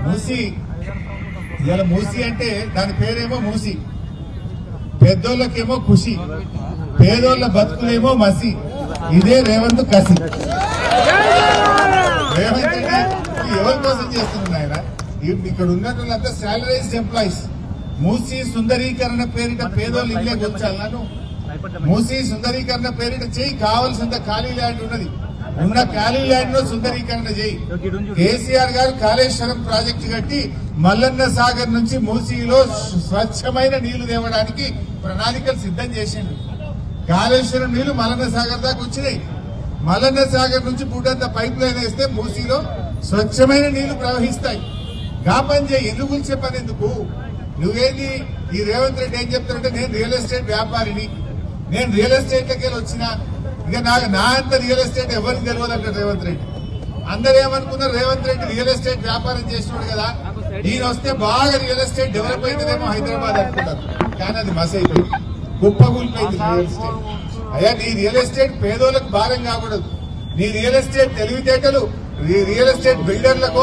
మూసి ఇవాళ మూసి అంటే దాని పేరేమో మూసి, పెద్దోళ్ళకేమో ఖుషి, పేదోళ్ళ బతుకులేమో మసి. ఇదే రేవంత్ కసి. రేవంత్ రెడ్డి ఎవరి కోసం చేస్తున్నారు ఆయన? ఇక్కడ ఉన్నట్టు శాలరైజ్డ్ ఎంప్లాయీస్. మూసి సుందరీకరణ పేరిట పేదోళ్ళు ఇళ్ళకి వచ్చాను. మూసి సుందరీకరణ పేరిట చేయి, కావాల్సినంత ఖాళీ ల్యాండ్ ఉన్నది, ఉన్న ఖాళీ ల్యాండ్ లో సుందరీకరణ చేయి. కేసీఆర్ గారు కాళేశ్వరం ప్రాజెక్టు కట్టి మల్లన్న సాగర్ నుంచి మూసీలో స్వచ్ఛమైన నీళ్లు తేవడానికి ప్రణాళికలు సిద్ధం చేసిండు. కాళేశ్వరం నీళ్లు మల్లన్న సాగర్ దాకా వచ్చినాయి. మల్లన్న సాగర్ నుంచి పూటంత పైప్ లైన్ వేస్తే మూసీలో స్వచ్ఛమైన నీళ్లు ప్రవహిస్తాయి. గా పని చేయి, ఎందుకు కూల్చే పని ఎందుకు? నువ్వేది ఈ రేవంత్ రెడ్డి ఏం చెప్తారంటే, నేను రియల్ ఎస్టేట్ వ్యాపారిని, నేను రియల్ ఎస్టేట్ లకి వచ్చిన, ఇక నా అంత రియల్ ఎస్టేట్ ఎవరికి తెలియదంటారు రేవంత్ రెడ్డి. అందరూ ఏమనుకున్నారు, రేవంత్ రెడ్డి రియల్ ఎస్టేట్ వ్యాపారం చేసినాడు కదా, ఈయన వస్తే బాగా రియల్ ఎస్టేట్ డెవలప్ అవుతుందేమో హైదరాబాద్ అనుకుంటారు. కానీ అది మస్ అయిపోయింది, కుప్పగూలిపోయింది రియల్ ఎస్టేట్. అయ్యా, నీ రియల్ ఎస్టేట్ పేదోళ్ళకు భారం కాకూడదు. నీ రియల్ ఎస్టేట్ తెలివితేటలు రియల్ ఎస్టేట్ బిల్డర్లకు